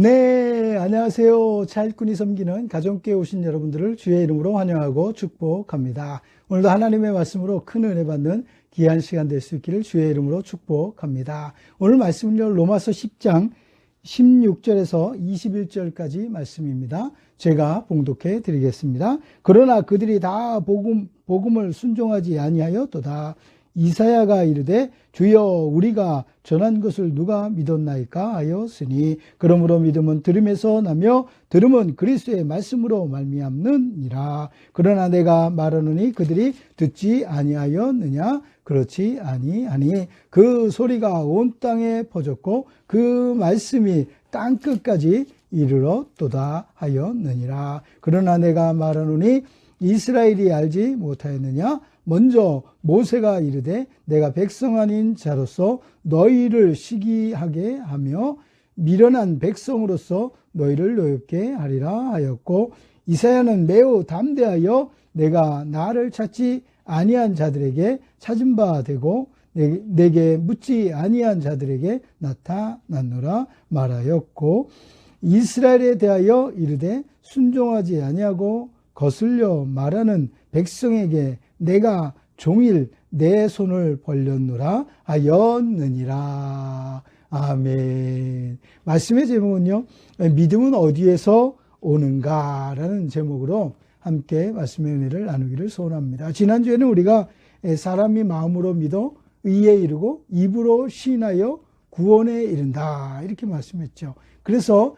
네, 안녕하세요. 차일꾼이 섬기는 가정교회 오신 여러분들을 주의 이름으로 환영하고 축복합니다. 오늘도 하나님의 말씀으로 큰 은혜 받는 귀한 시간 될 수 있기를 주의 이름으로 축복합니다. 오늘 말씀은요, 로마서 10장 16절에서 21절까지 말씀입니다. 제가 봉독해 드리겠습니다. 그러나 그들이 다 복음을 순종하지 아니하였도다. 이사야가 이르되 주여 우리가 전한 것을 누가 믿었나이까 하였으니 그러므로 믿음은 들음에서 나며 들음은 그리스도의 말씀으로 말미암느니라. 그러나 내가 말하노니 그들이 듣지 아니하였느냐? 그렇지 아니하니 그 소리가 온 땅에 퍼졌고 그 말씀이 땅 끝까지 이르렀도다 하였느니라. 그러나 내가 말하노니 이스라엘이 알지 못하였느냐? 먼저 모세가 이르되 내가 백성 아닌 자로서 너희를 시기하게 하며 미련한 백성으로서 너희를 노엽게 하리라 하였고, 이사야는 매우 담대하여 내가 나를 찾지 아니한 자들에게 찾은 바 되고 내게 묻지 아니한 자들에게 나타났노라 말하였고, 이스라엘에 대하여 이르되 순종하지 아니하고 거슬려 말하는 백성에게 내가 종일 내 손을 벌렸노라 하였느니라. 아멘. 말씀의 제목은요, 믿음은 어디에서 오는가 라는 제목으로 함께 말씀의 은혜를 나누기를 소원합니다. 지난주에는 우리가 사람이 마음으로 믿어 의에 이르고 입으로 시인하여 구원에 이른다 이렇게 말씀했죠. 그래서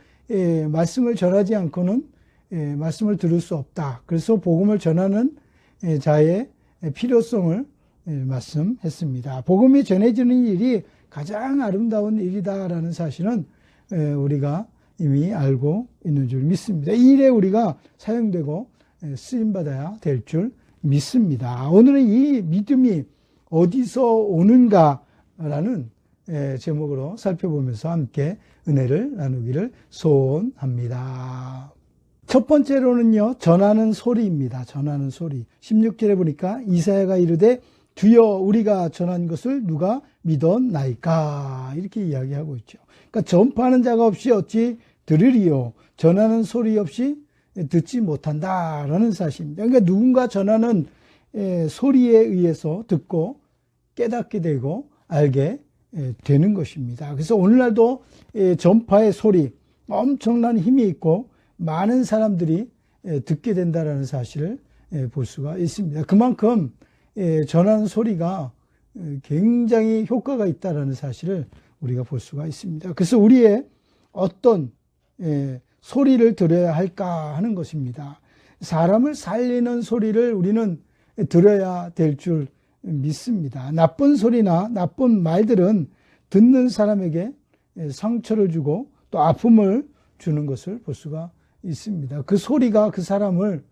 말씀을 전하지 않고는 말씀을 들을 수 없다. 그래서 복음을 전하는 자의 필요성을 말씀했습니다. 복음이 전해지는 일이 가장 아름다운 일이다라는 사실은 우리가 이미 알고 있는 줄 믿습니다. 이 일에 우리가 사용되고 쓰임받아야 될 줄 믿습니다. 오늘은 이 믿음이 어디서 오는가라는 제목으로 살펴보면서 함께 은혜를 나누기를 소원합니다. 첫 번째로는요, 전하는 소리입니다. 전하는 소리. 16절에 보니까 이사야가 이르되 주여 우리가 전한 것을 누가 믿었나이까 이렇게 이야기하고 있죠. 그러니까 전파하는 자가 없이 어찌 들으리요, 전하는 소리 없이 듣지 못한다라는 사실입니다. 그러니까 누군가 전하는 소리에 의해서 듣고 깨닫게 되고 알게 되는 것입니다. 그래서 오늘날도 전파의 소리 엄청난 힘이 있고 많은 사람들이 듣게 된다는 사실을 볼 수가 있습니다. 그만큼 전하는 소리가 굉장히 효과가 있다는 사실을 우리가 볼 수가 있습니다. 그래서 우리의 어떤 소리를 들어야 할까 하는 것입니다. 사람을 살리는 소리를 우리는 들어야 될 줄 믿습니다. 나쁜 소리나 나쁜 말들은 듣는 사람에게 상처를 주고 또 아픔을 주는 것을 볼 수가 있습니다. 그 소리가 그 사람을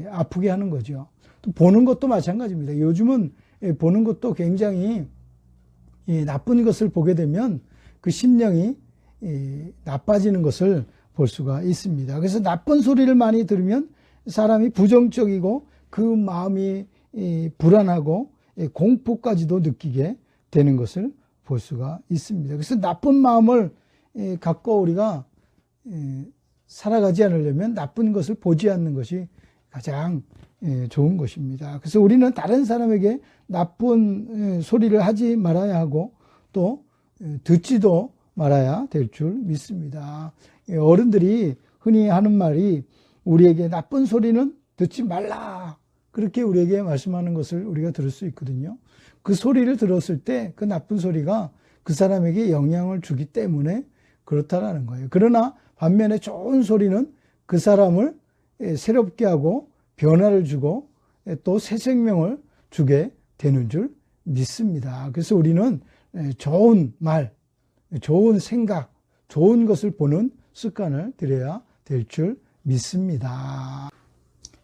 아프게 하는 거죠. 또 보는 것도 마찬가지입니다. 요즘은 보는 것도 굉장히 나쁜 것을 보게 되면 그 심령이 나빠지는 것을 볼 수가 있습니다. 그래서 나쁜 소리를 많이 들으면 사람이 부정적이고 그 마음이 불안하고 공포까지도 느끼게 되는 것을 볼 수가 있습니다. 그래서 나쁜 마음을 갖고 우리가 살아가지 않으려면 나쁜 것을 보지 않는 것이 가장 좋은 것입니다. 그래서 우리는 다른 사람에게 나쁜 소리를 하지 말아야 하고 또 듣지도 말아야 될 줄 믿습니다. 어른들이 흔히 하는 말이 우리에게 나쁜 소리는 듣지 말라 그렇게 우리에게 말씀하는 것을 우리가 들을 수 있거든요. 그 소리를 들었을 때 그 나쁜 소리가 그 사람에게 영향을 주기 때문에 그렇다라는 거예요. 그러나 반면에 좋은 소리는 그 사람을 새롭게 하고 변화를 주고 또 새 생명을 주게 되는 줄 믿습니다. 그래서 우리는 좋은 말, 좋은 생각, 좋은 것을 보는 습관을 들여야 될 줄 믿습니다.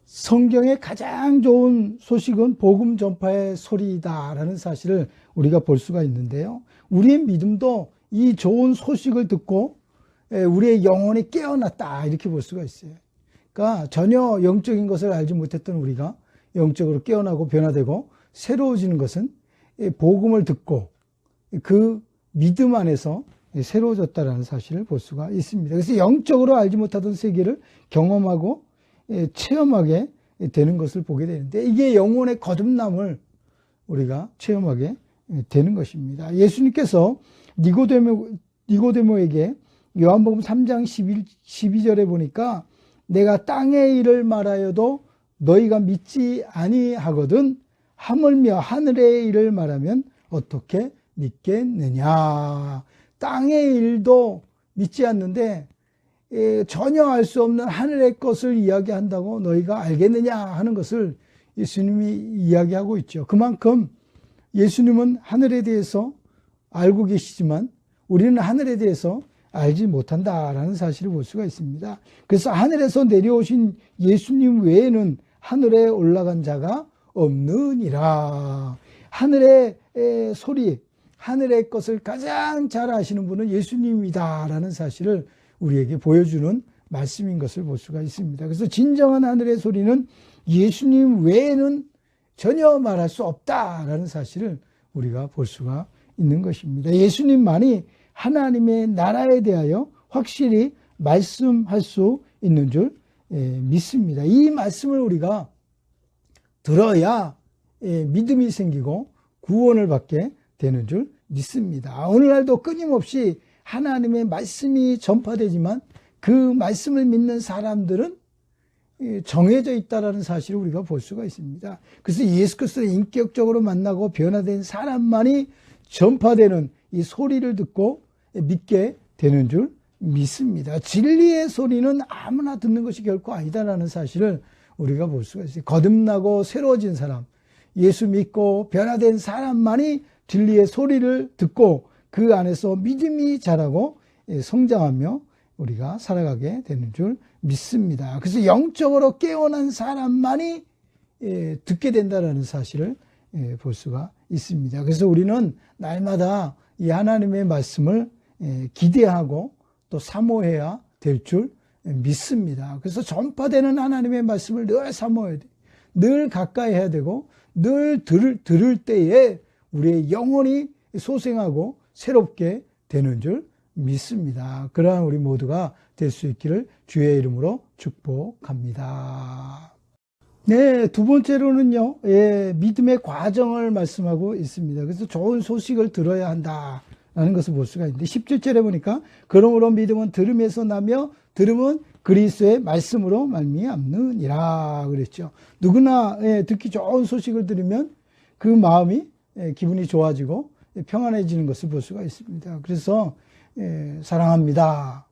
성경의 가장 좋은 소식은 복음 전파의 소리다라는 사실을 우리가 볼 수가 있는데요. 우리의 믿음도 이 좋은 소식을 듣고 우리의 영혼이 깨어났다 이렇게 볼 수가 있어요. 그러니까 전혀 영적인 것을 알지 못했던 우리가 영적으로 깨어나고 변화되고 새로워지는 것은 복음을 듣고 그 믿음 안에서 새로워졌다라는 사실을 볼 수가 있습니다. 그래서 영적으로 알지 못하던 세계를 경험하고 체험하게 되는 것을 보게 되는데, 이게 영혼의 거듭남을 우리가 체험하게 되는 것입니다. 예수님께서 니고데모에게 요한복음 3장 12절에 보니까 내가 땅의 일을 말하여도 너희가 믿지 아니하거든 하물며 하늘의 일을 말하면 어떻게 믿겠느냐. 땅의 일도 믿지 않는데 전혀 알 수 없는 하늘의 것을 이야기한다고 너희가 알겠느냐 하는 것을 예수님이 이야기하고 있죠. 그만큼 예수님은 하늘에 대해서 알고 계시지만 우리는 하늘에 대해서 알지 못한다라는 사실을 볼 수가 있습니다. 그래서 하늘에서 내려오신 예수님 외에는 하늘에 올라간 자가 없느니라. 하늘의 소리, 하늘의 것을 가장 잘 아시는 분은 예수님이다라는 사실을 우리에게 보여주는 말씀인 것을 볼 수가 있습니다. 그래서 진정한 하늘의 소리는 예수님 외에는 전혀 말할 수 없다라는 사실을 우리가 볼 수가 있는 것입니다. 예수님만이 하나님의 나라에 대하여 확실히 말씀할 수 있는 줄 믿습니다. 이 말씀을 우리가 들어야 믿음이 생기고 구원을 받게 되는 줄 믿습니다. 오늘날도 끊임없이 하나님의 말씀이 전파되지만 그 말씀을 믿는 사람들은 정해져 있다는 사실을 우리가 볼 수가 있습니다. 그래서 예수 그리스도를 인격적으로 만나고 변화된 사람만이 전파되는 이 소리를 듣고 믿게 되는 줄 믿습니다. 진리의 소리는 아무나 듣는 것이 결코 아니다라는 사실을 우리가 볼 수가 있어요. 거듭나고 새로워진 사람, 예수 믿고 변화된 사람만이 진리의 소리를 듣고 그 안에서 믿음이 자라고 성장하며 우리가 살아가게 되는 줄 믿습니다. 그래서 영적으로 깨어난 사람만이 듣게 된다는 사실을 볼 수가 있습니다. 그래서 우리는 날마다 이 하나님의 말씀을 기대하고 또 사모해야 될 줄 믿습니다. 그래서 전파되는 하나님의 말씀을 늘 사모해야 돼. 늘 가까이 해야 되고 늘 들을 때에 우리의 영혼이 소생하고 새롭게 되는 줄 믿습니다. 그러한 우리 모두가 될 수 있기를 주의 이름으로 축복합니다. 네, 두 번째로는요, 믿음의 과정을 말씀하고 있습니다. 그래서 좋은 소식을 들어야 한다라는 것을 볼 수가 있는데 17절에 보니까 그러므로 믿음은 들음에서 나며 들음은 그리스도의 말씀으로 말미암느니라 그랬죠. 누구나 듣기 좋은 소식을 들으면 그 마음이 기분이 좋아지고 평안해지는 것을 볼 수가 있습니다. 그래서 사랑합니다.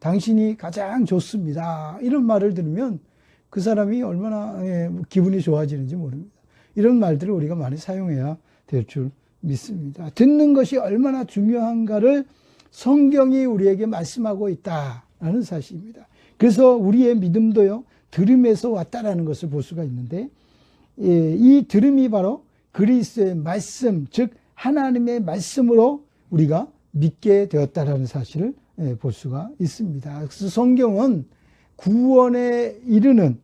당신이 가장 좋습니다. 이런 말을 들으면 그 사람이 얼마나 기분이 좋아지는지 모릅니다. 이런 말들을 우리가 많이 사용해야 될 줄 믿습니다. 듣는 것이 얼마나 중요한가를 성경이 우리에게 말씀하고 있다라는 사실입니다. 그래서 우리의 믿음도요, 들음에서 왔다라는 것을 볼 수가 있는데, 이 들음이 바로 그리스도의 말씀, 즉 하나님의 말씀으로 우리가 믿게 되었다라는 사실을 볼 수가 있습니다. 그래서 성경은 구원에 이르는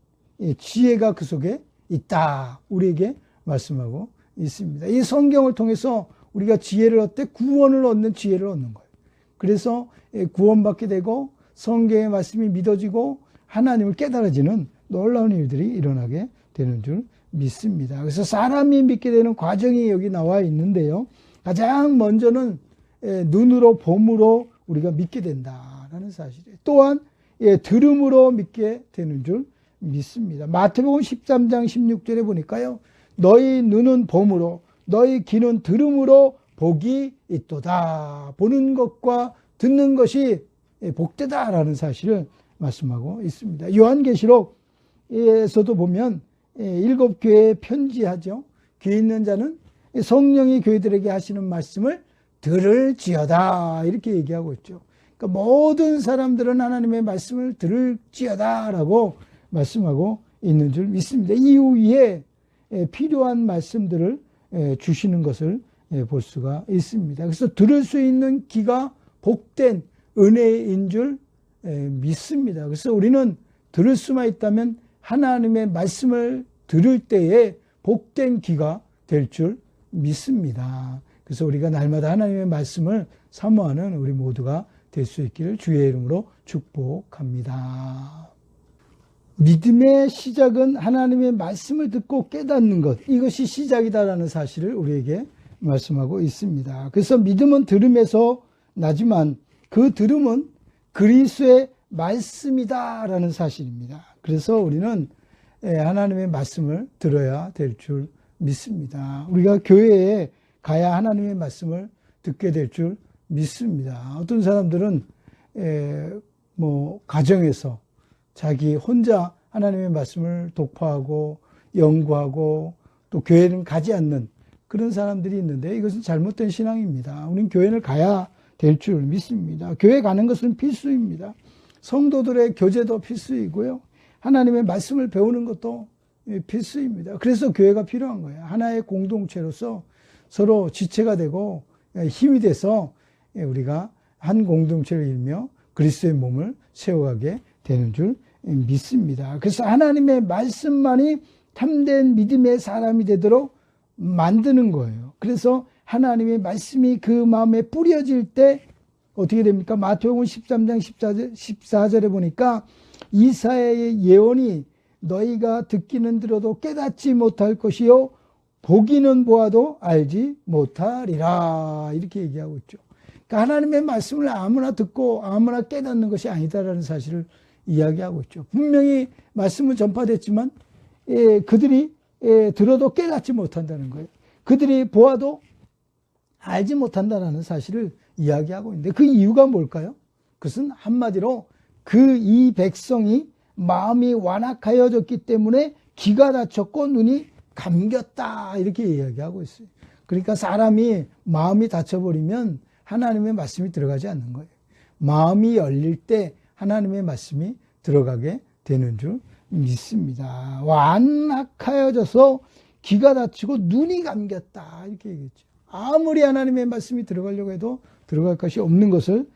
지혜가 그 속에 있다, 우리에게 말씀하고 있습니다. 이 성경을 통해서 우리가 지혜를 얻되 구원을 얻는 지혜를 얻는 거예요. 그래서 구원받게 되고 성경의 말씀이 믿어지고 하나님을 깨달아지는 놀라운 일들이 일어나게 되는 줄 믿습니다. 그래서 사람이 믿게 되는 과정이 여기 나와 있는데요. 가장 먼저는 눈으로 봄으로 우리가 믿게 된다라는 사실이에요. 또한 들음으로 믿게 되는 줄 믿습니다. 마태복음 13장 16절에 보니까요, 너희 눈은 봄으로 너희 귀는 들음으로 복이 있도다. 보는 것과 듣는 것이 복되다라는 사실을 말씀하고 있습니다. 요한계시록에서도 보면 7교회에 편지하죠. 귀 있는 자는 성령이 교회들에게 하시는 말씀을 들을지어다, 이렇게 얘기하고 있죠. 그러니까 모든 사람들은 하나님의 말씀을 들을지어다라고 말씀하고 있는 줄 믿습니다. 이후에 필요한 말씀들을 주시는 것을 볼 수가 있습니다. 그래서 들을 수 있는 귀가 복된 은혜인 줄 믿습니다. 그래서 우리는 들을 수만 있다면 하나님의 말씀을 들을 때에 복된 귀가 될 줄 믿습니다. 그래서 우리가 날마다 하나님의 말씀을 사모하는 우리 모두가 될 수 있기를 주의 이름으로 축복합니다. 믿음의 시작은 하나님의 말씀을 듣고 깨닫는 것, 이것이 시작이다라는 사실을 우리에게 말씀하고 있습니다. 그래서 믿음은 들음에서 나지만 그 들음은 그리스도의 말씀이다라는 사실입니다. 그래서 우리는 하나님의 말씀을 들어야 될 줄 믿습니다. 우리가 교회에 가야 하나님의 말씀을 듣게 될 줄 믿습니다. 어떤 사람들은 가정에서 자기 혼자 하나님의 말씀을 독파하고 연구하고 또 교회는 가지 않는 그런 사람들이 있는데 이것은 잘못된 신앙입니다. 우리는 교회를 가야 될 줄 믿습니다. 교회 가는 것은 필수입니다. 성도들의 교제도 필수이고요. 하나님의 말씀을 배우는 것도 필수입니다. 그래서 교회가 필요한 거예요. 하나의 공동체로서 서로 지체가 되고 힘이 돼서 우리가 한 공동체를 이루며 그리스도의 몸을 세워가게 되는 줄 믿습니다. 그래서 하나님의 말씀만이 참된 믿음의 사람이 되도록 만드는 거예요. 그래서 하나님의 말씀이 그 마음에 뿌려질 때 어떻게 됩니까? 마태복음 13장 14절에 보니까 이사야의 예언이 너희가 듣기는 들어도 깨닫지 못할 것이요 보기는 보아도 알지 못하리라 이렇게 얘기하고 있죠. 그러니까 하나님의 말씀을 아무나 듣고 아무나 깨닫는 것이 아니다라는 사실을 이야기하고 있죠. 분명히 말씀은 전파됐지만 그들이 들어도 깨닫지 못한다는 거예요. 그들이 보아도 알지 못한다는 사실을 이야기하고 있는데 그 이유가 뭘까요? 그것은 한마디로 이 백성이 마음이 완악하여졌기 때문에 귀가 닫혔고 눈이 감겼다 이렇게 이야기하고 있어요. 그러니까 사람이 마음이 닫혀버리면 하나님의 말씀이 들어가지 않는 거예요. 마음이 열릴 때 하나님의 말씀이 들어가게 되는 줄 믿습니다. 완악하여져서 귀가 닫히고 눈이 감겼다 이렇게 얘기했죠. 아무리 하나님의 말씀이 들어가려고 해도 들어갈 것이 없는 것을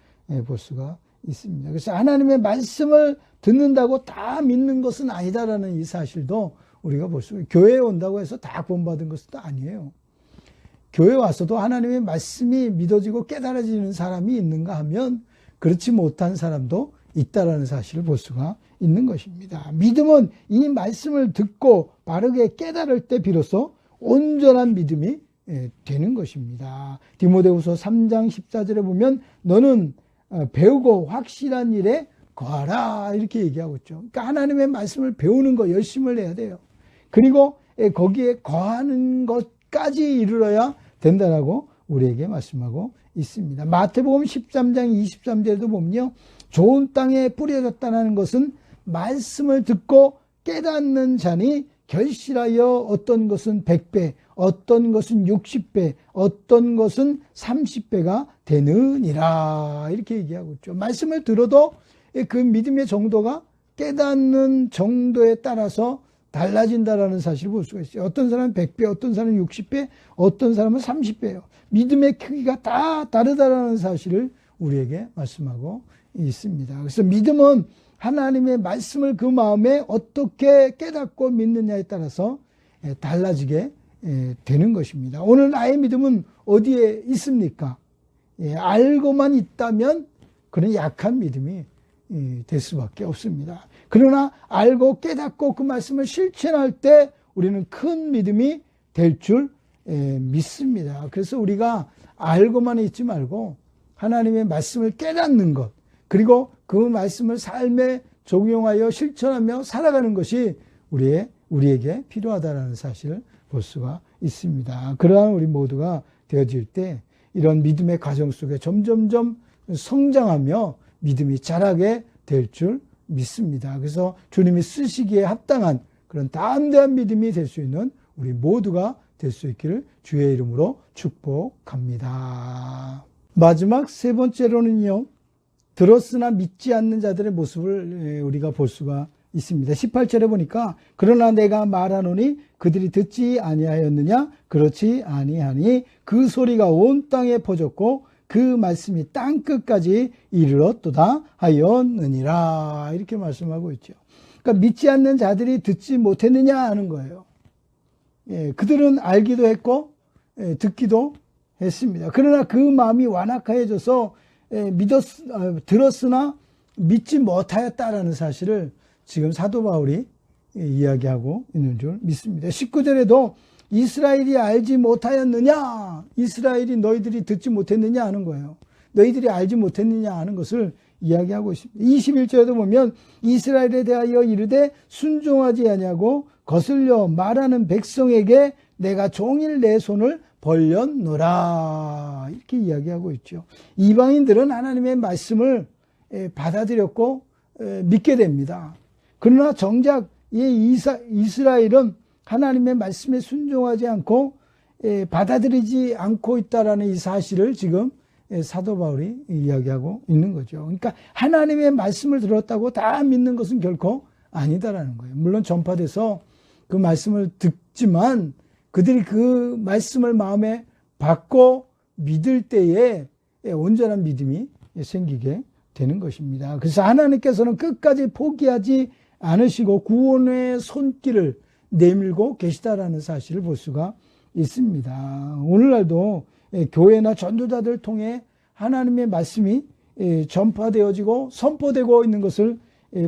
볼 수가 있습니다. 그래서 하나님의 말씀을 듣는다고 다 믿는 것은 아니다라는 이 사실도 우리가 볼 수 있어요. 교회에 온다고 해서 다 구원받은 것은 아니에요. 교회 와서도 하나님의 말씀이 믿어지고 깨달아지는 사람이 있는가 하면 그렇지 못한 사람도 있다라는 사실을 볼 수가 있는 것입니다. 믿음은 이 말씀을 듣고 바르게 깨달을 때 비로소 온전한 믿음이 되는 것입니다. 디모데후서 3장 14절에 보면 너는 배우고 확실한 일에 거하라 이렇게 얘기하고 있죠. 그러니까 하나님의 말씀을 배우는 거 열심을 해야 돼요. 그리고 거기에 거하는 것까지 이르러야 된다라고 우리에게 말씀하고 있습니다. 마태복음 13장 23절에도 보면요. 좋은 땅에 뿌려졌다는 것은 말씀을 듣고 깨닫는 자니 결실하여 어떤 것은 100배, 어떤 것은 60배, 어떤 것은 30배가 되느니라 이렇게 얘기하고 있죠. 말씀을 들어도 그 믿음의 정도가 깨닫는 정도에 따라서 달라진다라는 사실을 볼 수가 있어요. 어떤 사람은 100배, 어떤 사람은 60배, 어떤 사람은 30배예요. 믿음의 크기가 다 다르다라는 사실을 우리에게 말씀하고 있습니다. 그래서 믿음은 하나님의 말씀을 그 마음에 어떻게 깨닫고 믿느냐에 따라서 달라지게 되는 것입니다. 오늘 나의 믿음은 어디에 있습니까? 알고만 있다면 그런 약한 믿음이 될 수밖에 없습니다. 그러나 알고 깨닫고 그 말씀을 실천할 때 우리는 큰 믿음이 될 줄 믿습니다. 그래서 우리가 알고만 있지 말고 하나님의 말씀을 깨닫는 것, 그리고 그 말씀을 삶에 적용하여 실천하며 살아가는 것이 우리에게 필요하다는 사실을 볼 수가 있습니다. 그러한 우리 모두가 되어질 때 이런 믿음의 과정 속에 점점점 성장하며 믿음이 자라게 될 줄 믿습니다. 그래서 주님이 쓰시기에 합당한 그런 담대한 믿음이 될 수 있는 우리 모두가 될 수 있기를 주의 이름으로 축복합니다. 마지막 세 번째로는요. 들었으나 믿지 않는 자들의 모습을 우리가 볼 수가 있습니다. 18절에 보니까 그러나 내가 말하노니 그들이 듣지 아니하였느냐? 그렇지 아니하니 그 소리가 온 땅에 퍼졌고 그 말씀이 땅끝까지 이르렀도다 하였느니라 이렇게 말씀하고 있죠. 그러니까 믿지 않는 자들이 듣지 못했느냐 하는 거예요. 그들은 알기도 했고 듣기도 했습니다. 그러나 그 마음이 완악해져서 들었으나 믿지 못하였다라는 사실을 지금 사도 바울이 이야기하고 있는 줄 믿습니다. 19절에도 이스라엘이 알지 못하였느냐, 이스라엘이 너희들이 듣지 못했느냐 하는 거예요. 너희들이 알지 못했느냐 하는 것을 이야기하고 있습니다. 21절에도 보면 이스라엘에 대하여 이르되 순종하지 아니하고 거슬려 말하는 백성에게 내가 종일 내 손을 벌렸노라, 이렇게 이야기하고 있죠. 이방인들은 하나님의 말씀을 받아들였고 믿게 됩니다. 그러나 정작 이스라엘은 하나님의 말씀에 순종하지 않고 받아들이지 않고 있다라는 이 사실을 지금 사도 바울이 이야기하고 있는 거죠. 그러니까 하나님의 말씀을 들었다고 다 믿는 것은 결코 아니다라는 거예요. 물론 전파돼서 그 말씀을 듣지만 그들이 그 말씀을 마음에 받고 믿을 때에 온전한 믿음이 생기게 되는 것입니다. 그래서 하나님께서는 끝까지 포기하지 않으시고 구원의 손길을 내밀고 계시다라는 사실을 볼 수가 있습니다. 오늘날도 교회나 전도자들 통해 하나님의 말씀이 전파되어지고 선포되고 있는 것을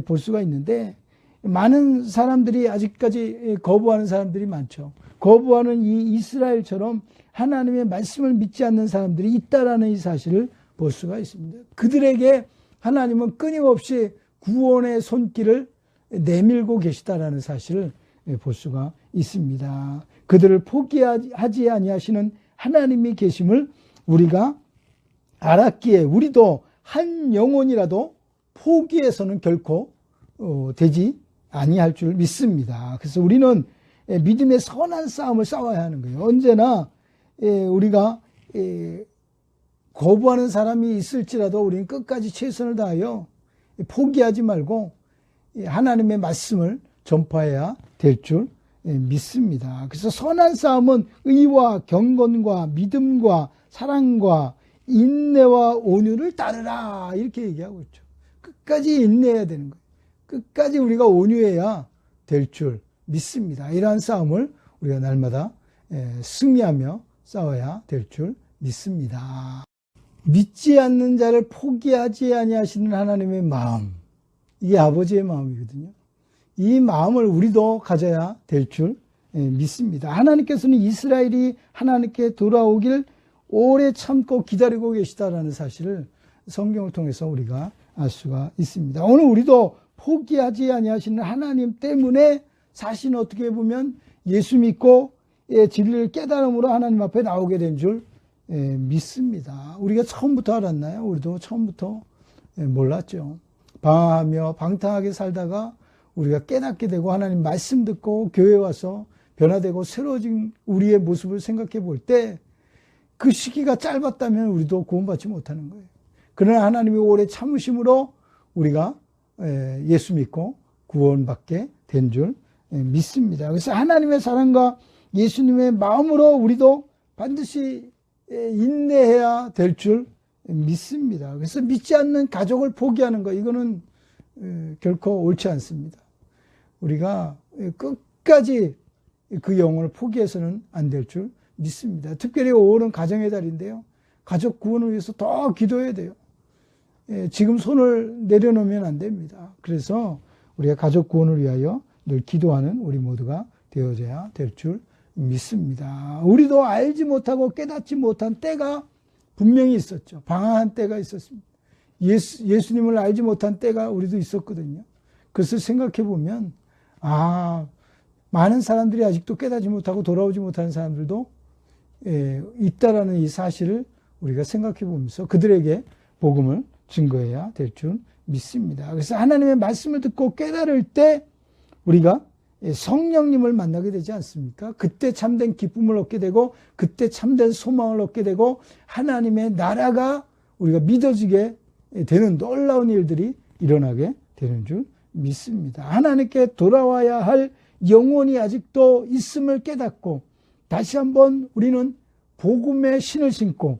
볼 수가 있는데, 많은 사람들이 아직까지 거부하는 사람들이 많죠. 거부하는 이 이스라엘처럼 하나님의 말씀을 믿지 않는 사람들이 있다라는 이 사실을 볼 수가 있습니다. 그들에게 하나님은 끊임없이 구원의 손길을 내밀고 계시다라는 사실을 볼 수가 있습니다. 그들을 포기하지 아니하시는 하나님이 계심을 우리가 알았기에 우리도 한 영혼이라도 포기해서는 결코 되지 아니할 줄 믿습니다. 그래서 우리는 믿음의 선한 싸움을 싸워야 하는 거예요. 언제나 우리가 거부하는 사람이 있을지라도 우리는 끝까지 최선을 다하여 포기하지 말고 하나님의 말씀을 전파해야 될 줄 믿습니다. 그래서 선한 싸움은 의와 경건과 믿음과 사랑과 인내와 온유를 따르라, 이렇게 얘기하고 있죠. 끝까지 인내해야 되는 거예요. 끝까지 우리가 온유해야 될 줄 믿습니다. 이러한 싸움을 우리가 날마다 승리하며 싸워야 될 줄 믿습니다. 믿지 않는 자를 포기하지 아니하시는 하나님의 마음, 이게 아버지의 마음이거든요. 이 마음을 우리도 가져야 될 줄 믿습니다. 하나님께서는 이스라엘이 하나님께 돌아오길 오래 참고 기다리고 계시다라는 사실을 성경을 통해서 우리가 알 수가 있습니다. 오늘 우리도 포기하지 아니하시는 하나님 때문에 사실은 어떻게 보면 예수 믿고 진리를 깨달음으로 하나님 앞에 나오게 된 줄 믿습니다. 우리가 처음부터 알았나요? 우리도 처음부터 몰랐죠. 방황하며 방탕하게 살다가 우리가 깨닫게 되고 하나님 말씀 듣고 교회 와서 변화되고 새로워진 우리의 모습을 생각해 볼 때 그 시기가 짧았다면 우리도 구원받지 못하는 거예요. 그러나 하나님의 오래 참으심으로 우리가 예수 믿고 구원받게 된 줄 믿습니다. 그래서 하나님의 사랑과 예수님의 마음으로 우리도 반드시 인내해야 될 줄 믿습니다. 그래서 믿지 않는 가족을 포기하는 거, 이거는 결코 옳지 않습니다. 우리가 끝까지 그 영혼을 포기해서는 안 될 줄 믿습니다. 특별히 5월은 가정의 달인데요. 가족 구원을 위해서 더 기도해야 돼요. 지금 손을 내려놓으면 안 됩니다. 그래서 우리가 가족 구원을 위하여 늘 기도하는 우리 모두가 되어져야 될 줄 믿습니다. 우리도 알지 못하고 깨닫지 못한 때가 분명히 있었죠. 방황한 때가 있었습니다. 예수님을 알지 못한 때가 우리도 있었거든요. 그것을 생각해 보면 많은 사람들이 아직도 깨닫지 못하고 돌아오지 못하는 사람들도 있다라는 이 사실을 우리가 생각해 보면서 그들에게 복음을 증거해야 될 줄 믿습니다. 그래서 하나님의 말씀을 듣고 깨달을 때 우리가 성령님을 만나게 되지 않습니까? 그때 참된 기쁨을 얻게 되고 그때 참된 소망을 얻게 되고 하나님의 나라가 우리가 믿어지게 되는 놀라운 일들이 일어나게 되는 줄 믿습니다. 하나님께 돌아와야 할 영혼이 아직도 있음을 깨닫고 다시 한번 우리는 복음의 신을 신고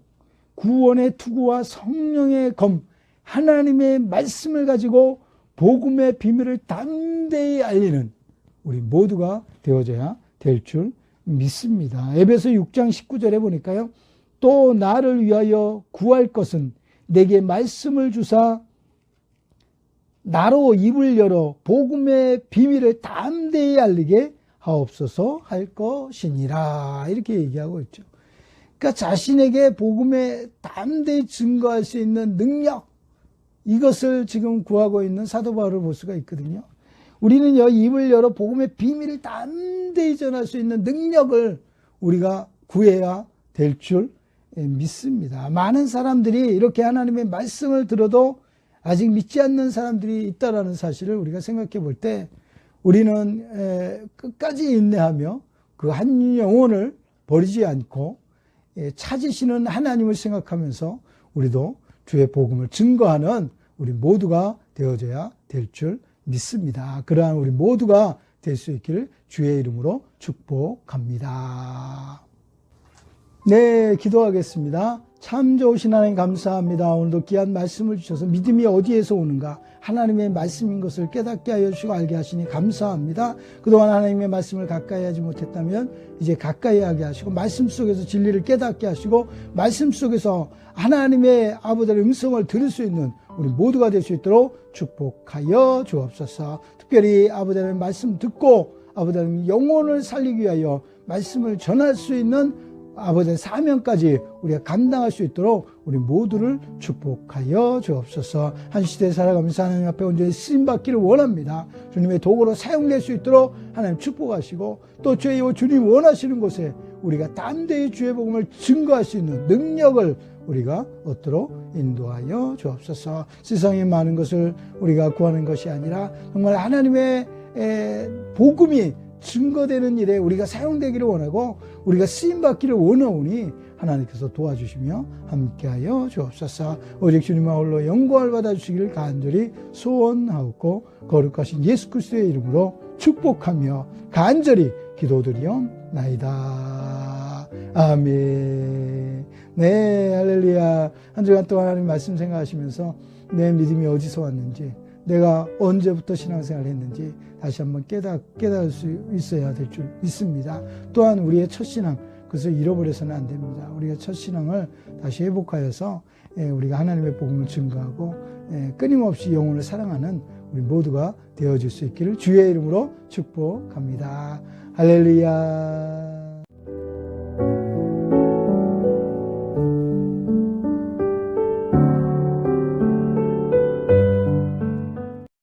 구원의 투구와 성령의 검, 하나님의 말씀을 가지고 복음의 비밀을 담대히 알리는 우리 모두가 되어져야 될 줄 믿습니다. 에베소 6장 19절에 보니까요. 또 나를 위하여 구할 것은 내게 말씀을 주사 나로 입을 열어 복음의 비밀을 담대히 알리게 하옵소서 할 것이니라. 이렇게 얘기하고 있죠. 그러니까 자신에게 복음에 담대히 증거할 수 있는 능력, 이것을 지금 구하고 있는 사도 바울을 볼 수가 있거든요. 우리는 입을 열어 복음의 비밀을 담대히 전할 수 있는 능력을 우리가 구해야 될 줄 믿습니다. 많은 사람들이 이렇게 하나님의 말씀을 들어도 아직 믿지 않는 사람들이 있다라는 사실을 우리가 생각해 볼 때 우리는 끝까지 인내하며 그 한 영혼을 버리지 않고 찾으시는 하나님을 생각하면서 우리도 주의 복음을 증거하는 우리 모두가 되어져야 될 줄 믿습니다. 그러한 우리 모두가 될 수 있기를 주의 이름으로 축복합니다. 네, 기도하겠습니다. 참 좋으신 하나님 감사합니다. 오늘도 귀한 말씀을 주셔서 믿음이 어디에서 오는가, 하나님의 말씀인 것을 깨닫게 하여 주시고 알게 하시니 감사합니다. 그동안 하나님의 말씀을 가까이 하지 못했다면 이제 가까이 하게 하시고, 말씀 속에서 진리를 깨닫게 하시고, 말씀 속에서 하나님의 아버지의 음성을 들을 수 있는 우리 모두가 될 수 있도록 축복하여 주옵소서. 특별히 아버지의 말씀 듣고 아버지의 영혼을 살리기 위하여 말씀을 전할 수 있는 아버지의 사명까지 우리가 감당할 수 있도록 우리 모두를 축복하여 주옵소서. 한 시대에 살아가면서 하나님 앞에 온전히 쓰임받기를 원합니다. 주님의 도구로 사용될 수 있도록 하나님 축복하시고, 또 주님 원하시는 곳에 우리가 담대히 주의 복음을 증거할 수 있는 능력을 우리가 얻도록 인도하여 주옵소서. 세상에 많은 것을 우리가 구하는 것이 아니라 정말 하나님의 복음이 증거되는 일에 우리가 사용되기를 원하고 우리가 쓰임받기를 원하오니 하나님께서 도와주시며 함께하여 주옵소서. 오직 주님의 홀로 영광을 받아주시기를 간절히 소원하옵고 거룩하신 예수 그리스도의 이름으로 축복하며 간절히 기도드리옵나이다. 아멘. 네, 할렐루야. 한 주간 동안 하나님 말씀 생각하시면서 내 믿음이 어디서 왔는지, 내가 언제부터 신앙생활을 했는지 다시 한번 깨달을 수 있어야 될 줄 믿습니다. 또한 우리의 첫신앙, 그것을 잃어버려서는 안 됩니다. 우리가 첫신앙을 다시 회복하여서 우리가 하나님의 복음을 증거하고 끊임없이 영혼을 사랑하는 우리 모두가 되어질 수 있기를 주의 이름으로 축복합니다. 할렐루야.